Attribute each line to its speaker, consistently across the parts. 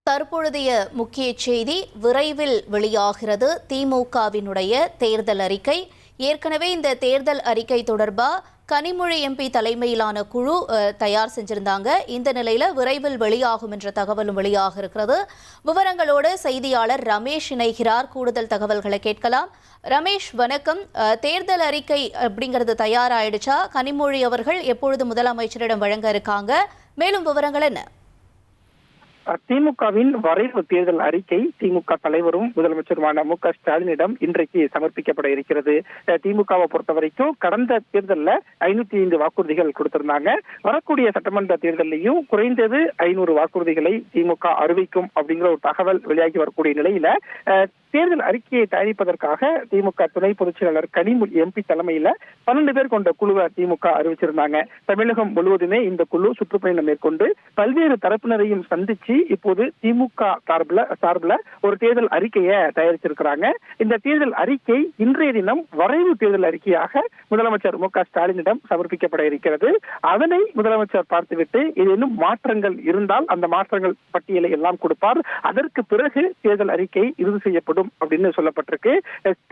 Speaker 1: தற்பொழுதைய முக்கிய செய்தி விரைவில் வெளியாகிறது. திமுகவினுடைய தேர்தல் அறிக்கை. ஏற்கனவே இந்த தேர்தல் அறிக்கை தொடர்பாக கனிமொழி எம்பி தலைமையிலான குழு தயார் செஞ்சிருந்தாங்க. இந்த நிலையில விரைவில் வெளியாகும் என்ற தகவலும் வெளியாக இருக்கிறது. விவரங்களோடு செய்தியாளர் ரமேஷ் இணைகிறார். கூடுதல் தகவல்களை கேட்கலாம். ரமேஷ், வணக்கம். தேர்தல் அறிக்கை அப்படிங்கிறது தயாராயிடுச்சா? கனிமொழி அவர்கள் எப்பொழுது முதலமைச்சரிடம் வழங்க இருக்காங்க? மேலும் விவரங்கள் என்ன?
Speaker 2: திமுகவின் வரைவு தேர்தல் அறிக்கை திமுக தலைவரும் முதலமைச்சருமான மு.க. ஸ்டாலினிடம் இன்றைக்கு சமர்ப்பிக்கப்பட இருக்கிறது. திமுகவை பொறுத்த வரைக்கும் கடந்த தேர்தலில் 505 வாக்குறுதிகள் கொடுத்திருந்தாங்க. வரக்கூடிய சட்டமன்ற தேர்தலையும் குறைந்தது 500 வாக்குறுதிகளை திமுக அறிவிக்கும் அப்படிங்கிற ஒரு தகவல் வெளியாகி வரக்கூடிய நிலையில தேர்தல் அறிக்கையை தயாரிப்பதற்காக திமுக துணை பொதுச் செயலாளர் கனிமொழி எம்பி தலைமையில 12 பேர் கொண்ட குழுவை திமுக அறிவிச்சிருந்தாங்க. தமிழகம் முழுவதுமே இந்த குழு சுற்றுப்பயணம் மேற்கொண்டு பல்வேறு தரப்பினரையும் சந்திச்சு இப்போது திமுக சார்பில் ஒரு தேர்தல் அறிக்கையை தயாரிச்சிருக்கிறாங்க. இந்த தேர்தல் அறிக்கை இன்றைய தினம் வரைவு தேர்தல் அறிக்கையாக முதலமைச்சர் மு.க. ஸ்டாலினிடம் சமர்ப்பிக்கப்பட இருக்கிறது. அதனை முதலமைச்சர் பார்த்துவிட்டு ஏதேனும் மாற்றங்கள் இருந்தால் அந்த மாற்றங்கள் பட்டியலை எல்லாம் கொடுப்பார். அதற்கு பிறகு தேர்தல் அறிக்கை இறுதி செய்யப்படும் அப்படின்னு சொல்லப்பட்டிருக்கு.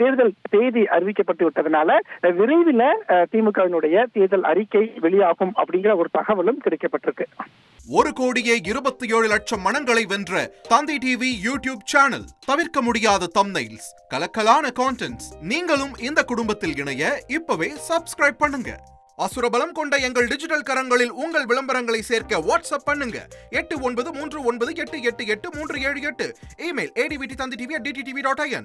Speaker 2: தேர்தல் தேதி அறிவிக்கப்பட்டு விட்டதனால விரைவில் திமுகவினுடைய தேர்தல் அறிக்கை வெளியாகும் அப்படிங்கிற ஒரு தகவலும் கிடைக்கப்பட்டிருக்கு.
Speaker 3: 1,27,00,000 மனங்களை வென்ற தந்தி டிவி யூடியூப் சேனல். தவிர்க்க முடியாத தம்ப்நெயில்ஸ், கலக்கலான கான்டென்ட்ஸ். நீங்களும் இந்த குடும்பத்தில் இணைய இப்பவே சப்ஸ்கிரைப் பண்ணுங்க. அசுரபலம் கொண்ட எங்கள் டிஜிட்டல் கரங்களில் உங்கள் விளம்பரங்களை சேர்க்க வாட்ஸ்அப் பண்ணுங்க. 8939888838. Email advtthanditv@dttv.in.